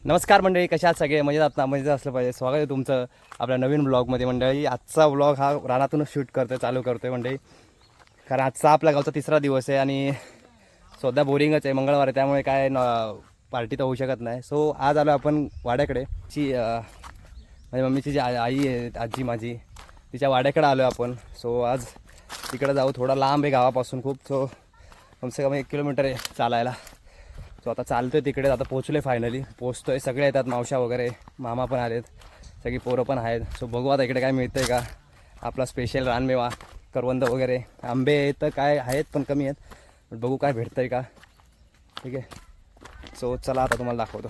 नमस्कार मंडळी, कशा आहात सगळे? मजेत असलं पाहिजे. स्वागत आहे तुमचं आपल्या नवीन ब्लॉगमध्ये. मंडळी आजचा ब्लॉग हा रानातूनच शूट चालू करतोय मंडळी, कारण आजचा आपल्या गावचा तिसरा दिवस आहे आणि सध्या बोरिंगच आहे. मंगळवार आहे त्यामुळे काय पार्टी तर होऊ शकत नाही. सो आज आलो आपण वाड्याकडे. माझ्या मम्मीची जी आई आहे, आजी माझी, तिच्या वाड्याकडे आलो आहे आपण. सो आज तिकडे जाऊ. थोडा लांब आहे गावापासून खूप. सो कमसे कम 1 किलोमीटर आहे चालायला. सो आता चालतोय तिकडे. आता पोचलोय, फायनली पोचतोय. सगळे येतात, मावशा वगैरे, मामा पण आलेत, सगळी पोरं पण आहेत. सो बघू आता इकडे काय मिळतंय का. आपला स्पेशल रानमेवा, करवंद वगैरे, आंबे तर काय आहेत पण कमी आहेत, पण बघू काय भेटतंय का. ठीक आहे, सो चला आता तुम्हाला दाखवतो.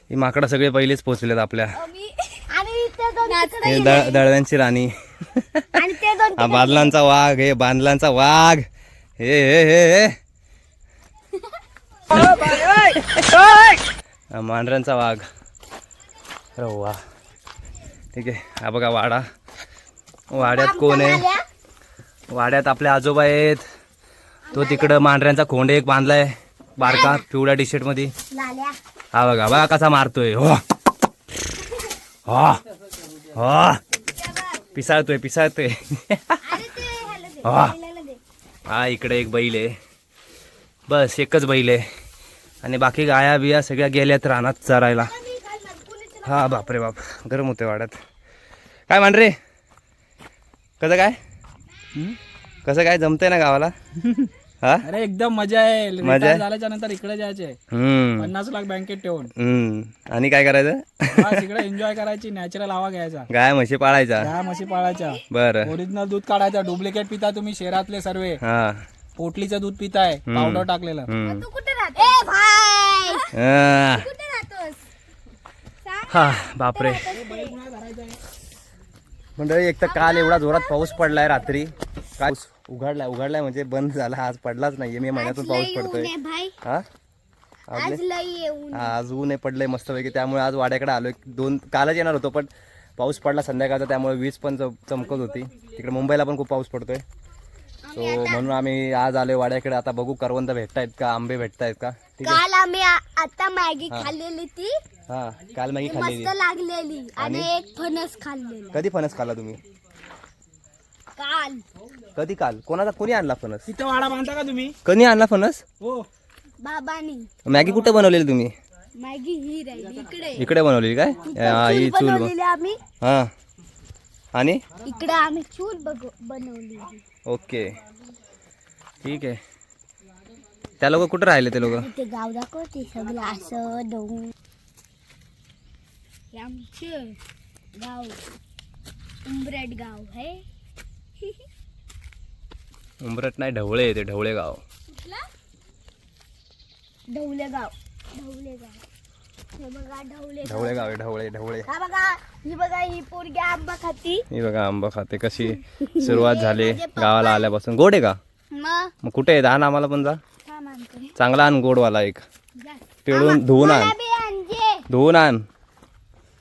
ही माकडं सगळे पहिलेच पोचलेत आपल्या. दळव्यांची राणी, हा बादलांचा वाघ, हे बांधलांचा वाघ, हे हे हे मांढऱ्यांचा वाघ. अरे वा, ठीक आहे. हा बघा वाडा. वाड्यात कोण आहे? वाड्यात आपले आजोबा आहेत. तो तिकडं मांढऱ्यांचा खोंड एक बांधलाय, बारका पिवळ्या टी शर्ट मध्ये. हा बघा बघा कसा मारतोय. हो हो हो, पिसाळतोय पिसाळतोय. हा इकडे एक बैल आहे, बस एकच बैल आहे, आणि बाकी गाया बिया सगळ्या गेल्यात रानात चरायला. हा बापरे बाप, गरम होते वाड्यात. काय मांढरे, कसं काय कसं काय जमतंय ना गावाला? हा अरे एकदम मजा आहे. मजा आहे? झाल्याच्या नंतर इकडे जायचे. 50 लाख बँकेत ठेवून आणि काय करायचं? इकडे एन्जॉय करायची, नॅचरल हवा घ्यायचा, गाय म्हशी पाळायचा, गाय म्हशी पाळायच्या, बरं, ओरिजिनल दूध काढायचा. डुप्लिकेट पिता तुम्ही शहरातले सर्वे. हा पोटलीचं दूध पिताय, पावडर टाकलेलं. हा बापरे मंडळी, एक तर काल एवढा जोरात पाऊस पडलाय रात्री. काय उघडलाय म्हणजे बंद झाला, आज पडलाच नाहीये. मे महिन्यातून पाऊस पडतोय. हा आज ऊन पडलंय मस्तपैकी, त्यामुळे आज वाड्याकडे आलोय. कालच येणार होतो पण पाऊस पडला संध्याकाळचा, त्यामुळे वीज पण चमकत होती. तिकडे मुंबईला पण खूप पाऊस पडतोय. सो म्हणून आम्ही आज आलोय वाड्याकडे. आता बघू करवंद भेटतायत का, आंबे भेटतायत का. काल आम्ही आता मॅगी खाल्लेली ती. हा काल मॅगी खाल्लेली, मस्त लागलेली, आणि एक फणस खाल्लेला. कधी फणस खाल्ला तुम्ही? काल. कधी? काल? कोणी आणला फणस? तिथं वाडा बांधता का तुम्ही? कधी आणला फणस? हो, बाबांनी. मॅगी कुठे बनवलेली तुम्ही? मॅगी ही राहिली इकडे बनवलेली काय? ही चूल बनवलेली आम्ही. हा, आणि इकडे आम्ही चूल बनवली. ओके ठीक आहे. त्या लोक कुठे राहिले? ते लोक ते गाव दाखवते सगळं असं डोंगर. हे आमचं गाव उंबरट गाव आहे. उंबरट नाही, ढवळे. ते ढवळे गाव. ढवळे गाव. हे बघा ढवळे गाव आहे. ढवळे. हा बघा, ही बघा, ही पोरगी आंबा खाती. ही बघा आंबा खाते. कशी सुरुवात झाली गावाला आल्यापासून. गोड आहे का? मग कुठे आहे? आण आम्हाला पण जा. चांगला आण, गोडवाला एक. पिळून धुवून आण.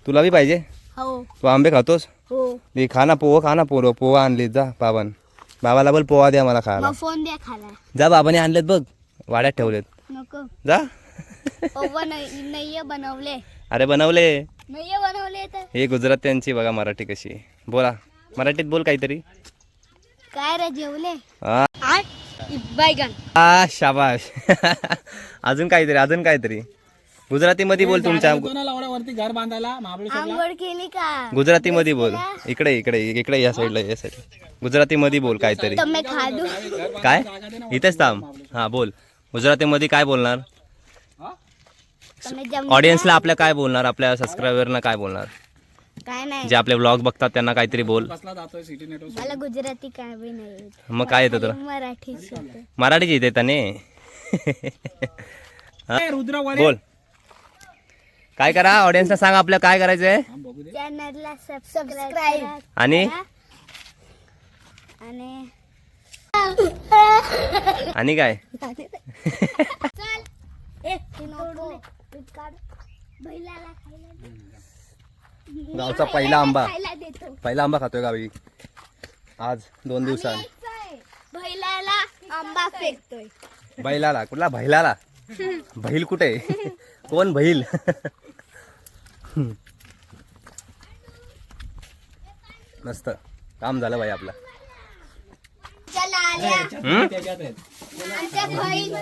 तुला बी पाहिजे? हो तू आंबे खातोस? हो. दे, खा ना पोहा आणलीत. जा बाबाला बोल पोहा द्या मला खायला. मग फोन द्या खाला. जा, बाबाने आणलेत बघ, वाड्यात ठेवलेत. नको. जा. नाही बनवले. अरे बनवले. नाही बनवले तर हे गुजरात्यांची बघा मराठी कशी. बोला मराठीत, बोल काहीतरी. काय रे जेवले? हा बैगन. शाबाश. अजून काहीतरी गुजराती मध्ये बोल. तुमच्या वरती घर बांधायला महाबळेश्वरला. आंघोळ केली का? गुजराती मध्ये बोल. इकडे या साईडला. गुजराती मध्ये बोल काहीतरी. तुम्ही खादू. काय? इथेच थांब. हा बोल. गुजराती मध्ये काय बोलणार? ऑडियन्सला आपल्या काय बोलणार? आपल्या सबस्क्रायबरना काय बोलणार? काय नाही, जे आपले व्लॉग बघतात त्यांना काहीतरी बोल. मला गुजराती काय बी नाही येत. मग काय येतं तुला? मराठीच येते त्याने. बोल. काय करा? ऑडियन्सला सांग आपल्या काय करायचंय. चॅनलला सबस्क्राईब आणि काय? चल. गावचा पहिला आंबा खातोय गावी आज 2 दिवसांनी. बैलाला आंबा फेकतोय. बैलाला कुठला बैलाला बैल कुठे कोण बैल मस्त काम झालं बाई आपलं त्याच्यात आहेत.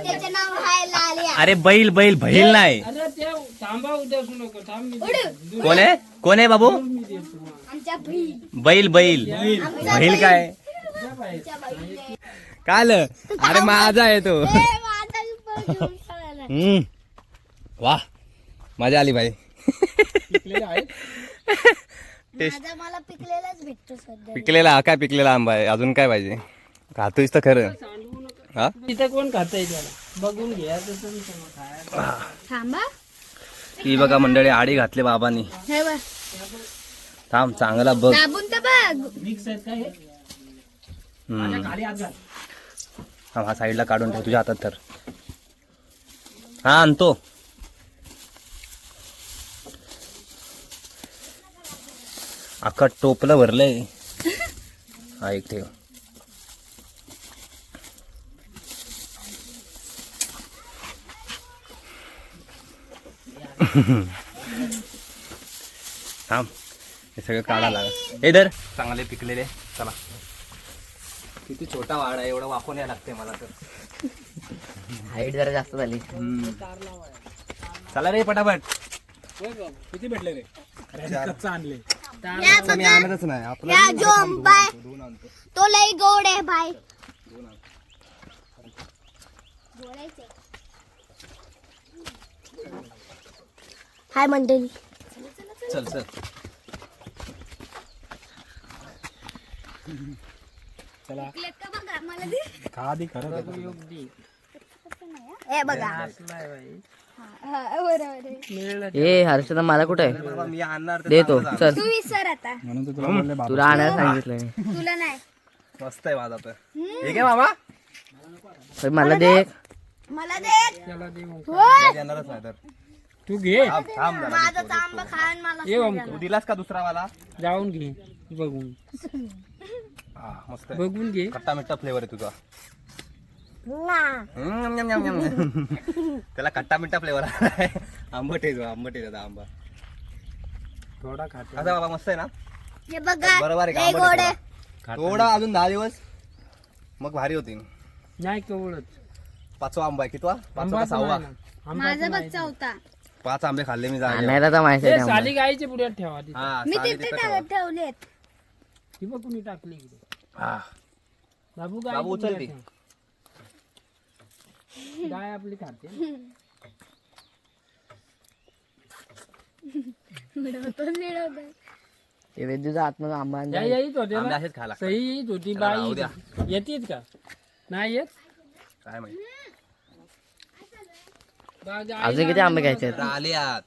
त्याचं नाव आहे लाल्या. अरे बैल बैल बैल नाही अरे ते थांबा उद्या असू नको थांब मी कोण आहे बाबू आमच्या बहीण. बैल बैल बैल काय आमच्या बहीण. काय आलं? अरे माझा आहे तो माझा पण घेऊन पळाला. वा मजा आली बाई पिकलेले आहेत. माझा मला पिकलेलाच भेटतो सध्या. पिकलेला काय पिकलेला आंबा आहे अजून काय पाहिजे खातोयस तर खरं हा तिथे कोण खातंय त्याला बघून घ्यायचं तुम्ही खायचं. थांबा. ही बघा मंडळी आडी घातली बाबांनी हे बघ. थांब चांगला बघ दाबून तर बघ. मिक्स आहेत का हे हम्म. खाली हात घाल. हा साईडला काढून ठेव तुझ्या हातात तर हा आणतो अख्खा टोपलं भरलंय हा एक ठेव थांब हे सगळं काढा लागत हे धर चांगले पिकलेले चला किती छोटा वाड आहे एवढं वाकून यायला लागते मला तर हाईट जरा जास्त झाली. चला रे पटापट होय बाबा. किती भेटले रे कच्चा आणले या मी बघा. आणतच नाही आपलं या जो आंबा आहे तो लई गोड आहे भाई. बोलायचंय. हाय मंडळी. चल चल चला का बघा मला दे. खा आधी खरं हे बघा. हा, बरोबर आहे. ए हर्षदा मला कुठे आहे बाबा मी आणणार ते देतो चांगलं चल तू विसर आता. म्हणून तर तुला बोलले बाबा तुला आणायला सांगितलं मी. तुला नाही. झालं. मस्त आहे माझा तर ठीक आहे बाबा पण मला दे मला दे. त्याला दे मग. होय. येणारच नाही तर तू घे थांब थांब जरा. माझा आंबा खान मला ये ओम तू दिलास का दुसरा मला जाऊन घे बघून हा मस्त आहे बघून घे खट्टा मिठ्ठा फ्लेवर आहे तुझा ना. Yum, yum, yum, yum. त्याला खट्टा मिठ्ठा फ्लेवर आहे आंबट आहे आंबट आहे त्याचा आंबा थोडा खाते कसा बाबा मस्त आहे ना हे बघा. बरोबर आहे का? लई आंबट गोड आहे आहे. थोडा. थोडा अजून 10 दिवस मग भारी होतील नाही कवळच 5वा आंबा आहे कितवा 5वा आंबा का 6वा माझा बच्चा होता. 5 आंबे खाल्ले मी जागे आणायला तर माहिती आहे आम्हाला. साली गाईच्या पुढ्यात ठेवा ती. हा मी साली तिथे तिथं ठेवा. ठेवलेत. ती बघ कुणी टाकली इकडे हा. बाबू बाबू उचल ती. गाय आपली खाते ते वेदूचा आतमध्ये आंबा आणला. या येत होते आंबे ना असेच खायला सही येत होती त्याला राहू बाई द्या. येतीत का नाही येत काय माहिती अजून किती आंबे घ्यायचे आहेत? आले आत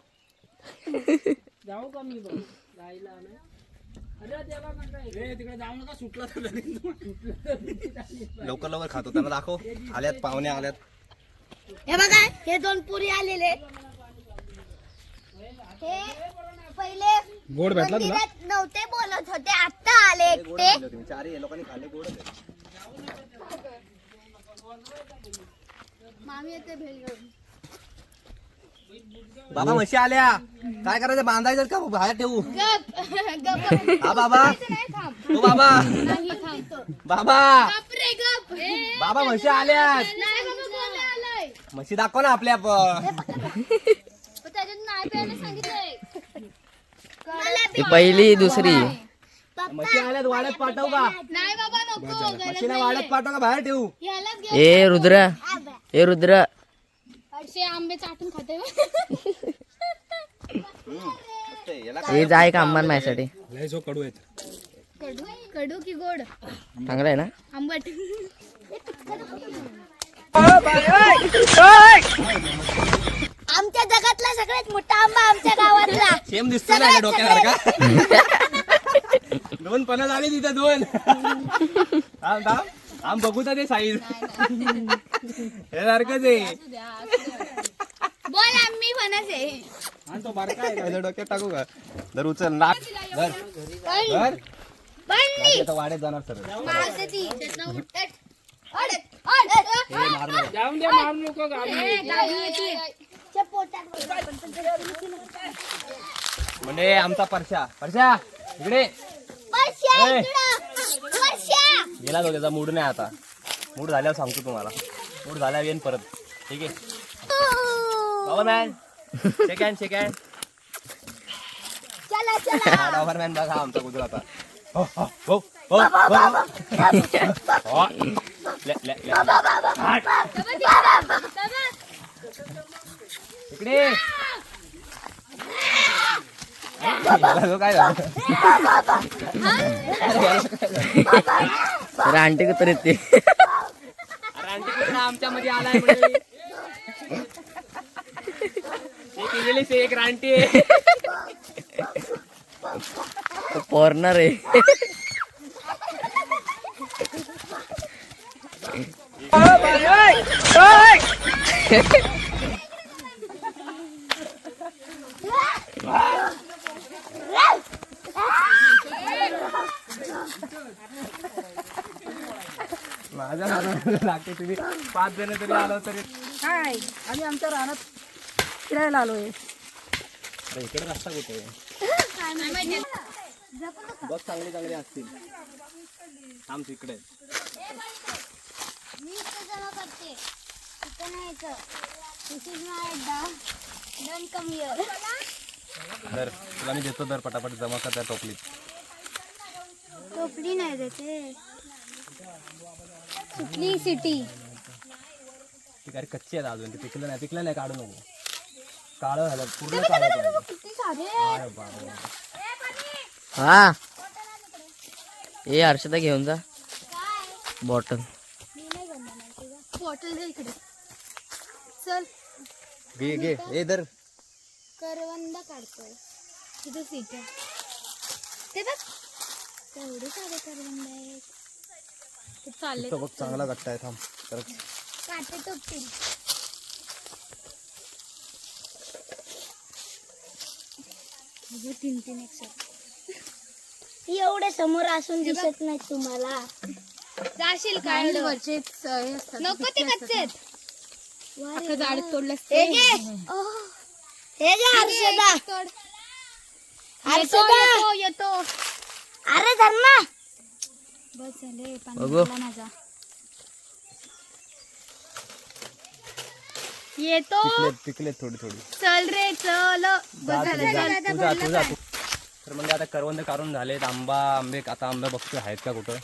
जाऊ का मी बघ गाईला आणा. अरे त्याला नका हे तिकडे जाऊ नका सुटला तर लवकर लवकर खातो त्यांना दाखव आल्यात पाहुणे आल्यात हे बघा हे 2 पुरी आलेले. हे पहिले गोड भेटला तुला मंदिरात नव्हते बोलत होते आता आले एकटे. चारही लोकांनी खाल्ले गोडच आहे. मामी येते भेल घेऊन. बाबा म्हशी आल्या काय करायचं बांधायचं का बाहेर ठेवू गप गप. हा बाबा नाही थांब. हो बाबा नाही थांबतो. बाबा गप रे गप. बाबा म्हशी आल्यात नाही बाबा कोण आलंय. म्हशी दाखव ना आपल्या त्याच्यात नाही प्यायला सांगितलंय. ती पहिली दुसरी म्हशी आल्यात वाड्यात पाठव का नाही बाबा नको. म्हशीला वाड्यात पाठव का बाहेर ठेवू ह्यालाच घेऊन. ए रुद्र ए रुद्र असे आंबे चाटून खाते. याला ए जाय का आंबा माझ्यासाठी लय जो कडू आहेत कडू कडू की गोड. चांगला आहे ना आंबट. आमच्या जगातला सगळ्यात मोठा आंबा आमच्या गावातला. सेम दिसतो ना डोक्यावर का 2 पणा झाले तिथे 2 थांब थांब आम बघू तर ते साईज हे सारखंच आहे बोल आम्ही फणस आहे. आणि तो बारका आहे त्याच्या डोक्यात टाकू का धर उचल नाक धर धर पण आता वाड्यात जाणार सर मारते ती. त्यातनं उठत. अडक. जाऊन दे मारू नको गावी म्हणजे आमचा परशा इकडे ए. गेला तो, त्याचा मूड नाही आता. मूड झाल्यावर सांगतो तुम्हाला. मूड झाल्यावर येईन परत. ठीक आहे डॉबरमॅन शेक हँड डॉबरमॅन बघा आमचा कुत्रा आता. हो, हो, हो, हो, हो. हो. ले. हाट. इकडे काय झालं रानटी कुत्र येते. आमच्या मध्ये आलाय म्हणजे. एक रानटी आहे. पॉर्नर आहे. माझ्या नावाला लागते. तुम्ही 5 जण तरी आलो तरी. काय आम्ही आमच्या रानात फिरायला आलोय. अरे इकडे रस्ता कुठे आहे? बघ चांगली असतील. थांब तिकडे. मी इथे जमा करते. इथे नाही यायचं. This is my dog. Don't come here. दर तुला मी देतो दर पटापट जमा कर त्या टोपलीत. टोपली नाही देते. सुटली सिटी. ती काय कच्ची आहेत अजून. ते पिकलं नाही काढू नको. काळं झालं पूर्ण काळं पाहिजे. किती सारे. अरे बाबा. हा ए हर्षदा घेऊन जा बॉटल. बॉटल दे इकडे. चल घे ए दर. करवंद काढतोय. किती सीट आहे ते बघ. तेवढे सारे करवंद आहेत. ते चालले बघ चांगला गट्टा आहे. थांब खरंच. काटे टोपतील. तीन एक एवढे समोर असून दिसत नाही तुम्हाला. जाशील काय नको ते कच्चे झाड तोडलं. येतो अरे धर्मा बस झाले. बघू माझा येतो. पिकलेत थोडी. चल रे चल. तुझा तर म्हणजे आता करवंद काढून झालेत. आंबे बघतोय आहेत का कुठं.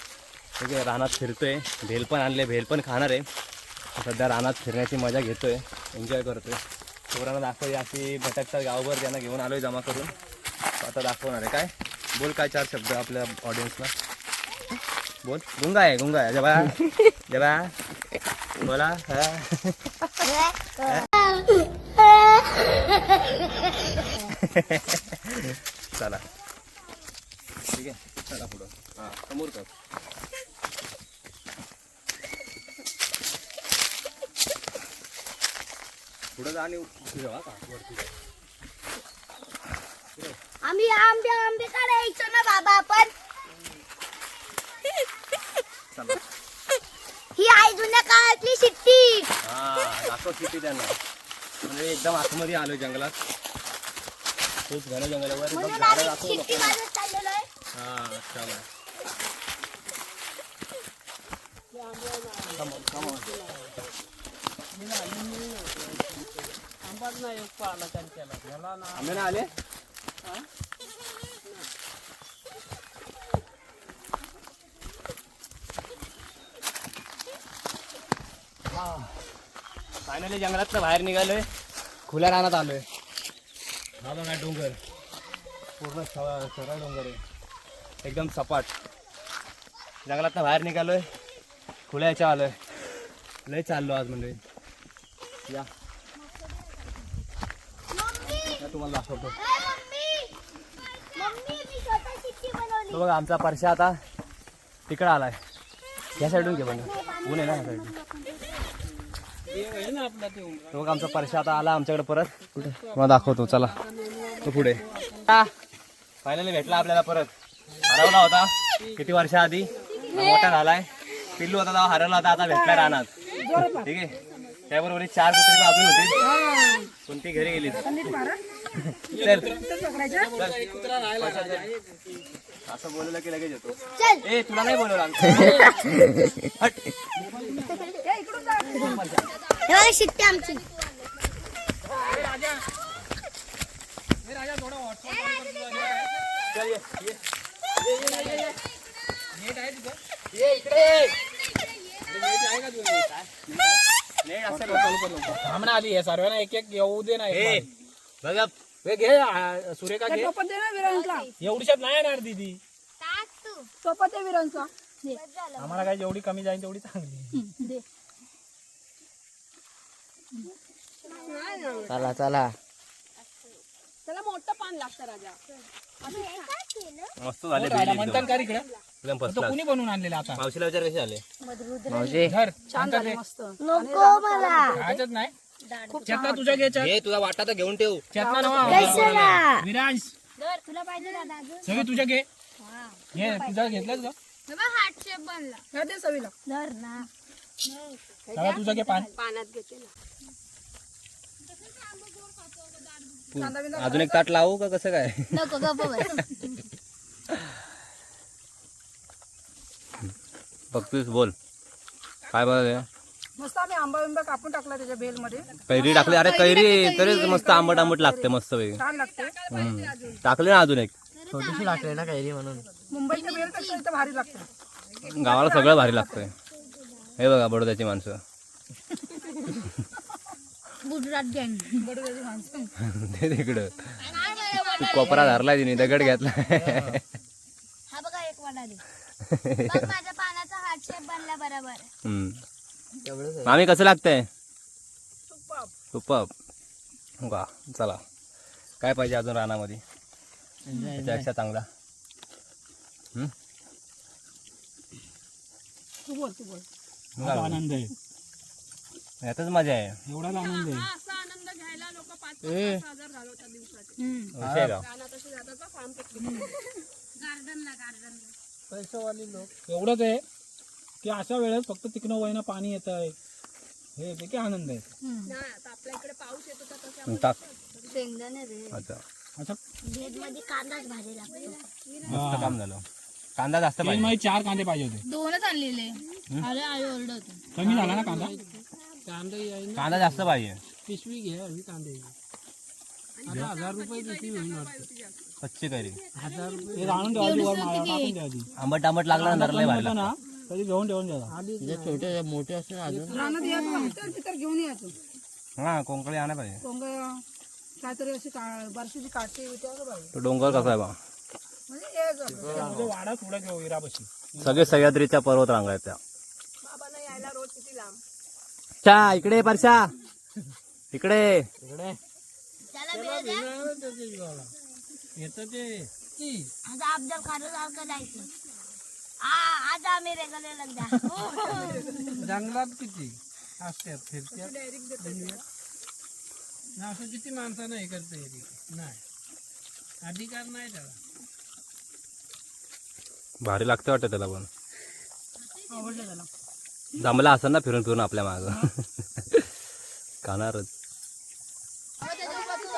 ठीक आहे रानात फिरतोय. भेल पण आणले. भेल पण खाणार आहे. सध्या रानात फिरण्याची मजा घेतोय. एन्जॉय करतोय. पोरांना दाखवली अशी भटकतात गावभर. त्यांना घेऊन आलोय जमा करून. आता दाखवणार आहे. काय बोल काय 4 शब्द आपल्या ऑडियन्सला बोल. गुंगा आहे जबा बोला. चला ठीक आहे. चला पुढं. हा समोर कर. पुढं जा आणि फिरवा का वरती जा. आम्ही आंबे काढायचो ना बाबा आपण. चला. ही आई जुन्या काळातली शिट्टी. हा दाखव किती त्यांना. म्हणजे एकदम आतमध्ये आलोय जंगलात. खूप घन जंगलावर बघ झाडं दाखव शिट्टी लोकांना. वाजत चाललेलो आहे. हा अच्छा बाय. आंबाच नाही एक पाला त्यांच्याला मला ना. आंबे ना आले. फायनली जंगलात बाहेर निघालोय. खुल्या रानात आलोय. हा बघा डोंगर. पूर्ण सरळ डोंगर आहे. एकदम सपाट. जंगलात बाहेर निघालोय. खुल्या याच्या आलोय. लय चाललो आज म्हणजे. या तुम्हाला दाखवतो. मम्मी मी स्वतः शिट्टी बनवली. तो बघा आमचा परशा आता तिकडं आलाय. या साईडून घे पण ऊन आहे ना ह्या साईडून. तो बघा आमचा परशा आता आला आमच्याकडे परत. तुम्हाला दाखवतो चला. तो पुढे फायनली भेटला आपल्याला परत. हरवला होता किती वर्षाआधी. मोठा झालाय. पिल्लू होता तेव्हा हरवला होता, आता भेटला रानात. ठीक आहे, त्याबरोबर 4 कुत्री अजून होती, कोणती घरी गेली. असं बोलवलं की लगेच येतो. चल ए तुला नाही बोलवलं आमचं. हट. हे बघा शिट्टी आमची. चल ये. नेट असं नको. थांबणं आधी हे सर्वांना एक एक येऊ दे नाही. ए बघा हे घे सुरेखा घे. एवढीशात नाही येणार दीदी. आम्हाला काय जेवढी कमी जाईल तेवढी चांगली. चला चला. त्याला मोठं पान लागतं राजा. मस्त झाले राजा म्हणतात का इकडे एकदम तो फर्स्ट कुणी बनवून आणलेला आता. मावशीला विचार कसे झाले. मावशी धर छान झाले मस्त. नको मला. खायचंच नाही. चेतना तुझ्या घे हे तुला वाटा तर घेऊन ठेव. चेतना नवा कशाला? विरांश तुला पाहिजे दादा अजून? सगळी तुझ्या घे. घे तुझा घेतलास का हार्ट शेप बनला. ह्या दे सवीला. धर ना. सगळं तुझं घे पान. पाण्यात घेते ना. अजून एक ताट लावू का कसं काय. नको गप्प बस. बघतोस बोल काय बघ. मस्त आम्ही आंबा बिंबा कापून टाकला त्याच्या बेल मध्ये. कैरी टाकली. अरे कैरी तरीच मस्त आंबट आंबट लागते मस्त वेगळी. छान लागते. टाकले ना अजून एक. छोटीशी लागली ना कैरी म्हणून. मुंबईच्या बेल पेक्षा इथं भारी लागते. गावाला सगळं भारी लागतंय. हे बघा बडोद्याची माणसं. गुजरात गँग. ते तिकडं तू कोपरा धरलाय तिने दगड घेतला. हा बघा एक वडा दे. बघ माझ्या पानाचा हार्ट शेप बनला बरोबर. मामी कसं लागतंय. सुपर वा. चला काय पाहिजे अजून रानामध्ये त्याच्यापेक्षा चांगला. तू बोल तू बोल. आता आनंद आहे. यातच मजा आहे. एवढाच आनंद आहे. असा आनंद घ्यायला लोक 5,000 घालवतात दिवसाचे. विषय आहे का. रानात असे जातात का फार्म पिकनिक. पैसेवाली लोक एवढंच आहे की अशा वेळेस फक्त तिकडनं वयनं पाणी येत आहे. हे ते की आनंद आहे. नाही आता आपल्या इकडे पाऊस येतो तर तसं टाक. शेंगदाणे रे. अच्छा असं भेट मध्ये कांदाच भाजी लागतो. मस्त काम झालं. कांदा जास्त पाहिजे. माझे 4 कांदे पाहिजे होते. 2च आणलेले. अरे आई ओरडत. कमी झाला ना कांदा. कांदा जास्त पाहिजे. पिशवी घे हवी कांदे. आता 1000 रुपये पिशवी होईल वाटतं. कच्ची कैरी 1000 रुपये. हे आणून ठेवायची वर माळा टाकून द्यायची. आंबट आंबट लागला ना धरलंय भारी ना लागतं. कधी घेऊन ठेवून द्यायचा. छोटे मोठे असते ना अजून. रानात यायचं तर घेऊन यायचं. हा कोंकणी आणा पाहिजे. कोंग काहीतरी अशी बरशीची काठी विचारलं पाहिजे. तो डोंगर कसा आहे बा. म्हणजे यायचं. म्हणजे वाडा थोडा घेऊ इरापाशी. सगळे सह्याद्रीच्या पर्वत रांगा आहेत त्या. बाबांना यायला रोज किती लांब. चा इकडे परशा इकडे. त्याला बेल द्या. येतं ते आज अब्दुल कादर जायचं. आज आम्ही रेगुलर लगदा. जंगलात किती असतात फिरत्यात. असं किती माणसानं हे करता येते नाही. अधिकार नाही त्याला. भारी लागतं वाटतं त्याला पण. आवडलं त्याला. जमला असं ना फिरून फिरून आपल्या माग खाणारच.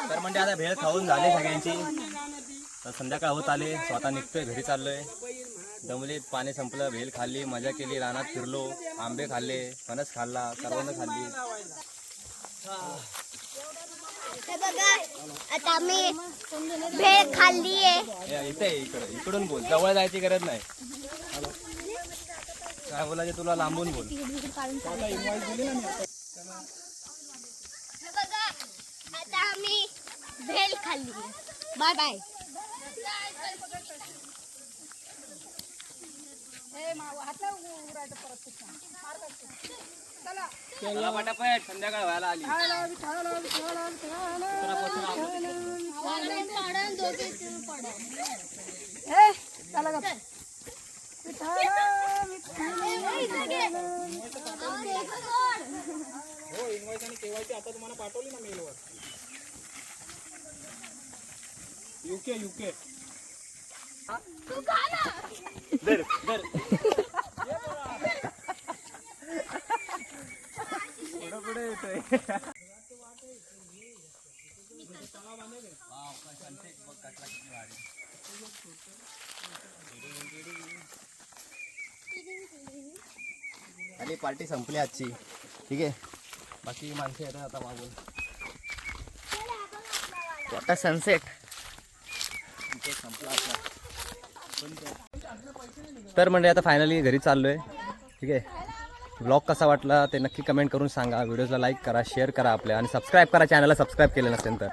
तर म्हणजे आता भेळ खाऊन झाली सगळ्यांची. तर संध्याकाळ होत आले. स्वतः निघतोय घरी चाललोय. दमलीत पाणी संपलं. भेल खाल्ली मजा केली. रानात फिरलो. आंबे खाल्ले. फणस खाल्ला. करवंद खाल्ली. हे बघा आता आम्ही भेळ खाल्लीये. इथे इकडून बोल. जवळ जायची गरज नाही. काय बोलायचे तुला लांबून बोल. हे बघा आता आम्ही भेळ खाल्ली. Bye bye. चला पटापट संध्याकाळ व्हायला आली. चला गं. हो इन्व्हाइस आणि केवायसी आता तुम्हाला पाठवली ना मेलवर. युके धर धर पुढे येतोय. आणि पार्टी संपली आजची. ठीक आहे, बाकी माणसं येतात आता मागून. आता सनसेट. तर म्हणजे आता फायनली घरी चाललोय. ठीक आहे, ब्लॉग कसा वाटला ते नक्की कमेंट करून सांगा. व्हिडिओला लाईक करा, शेअर करा आपल्या, आणि सबस्क्राईब करा चॅनलला सबस्क्राईब केलं नसेल तर.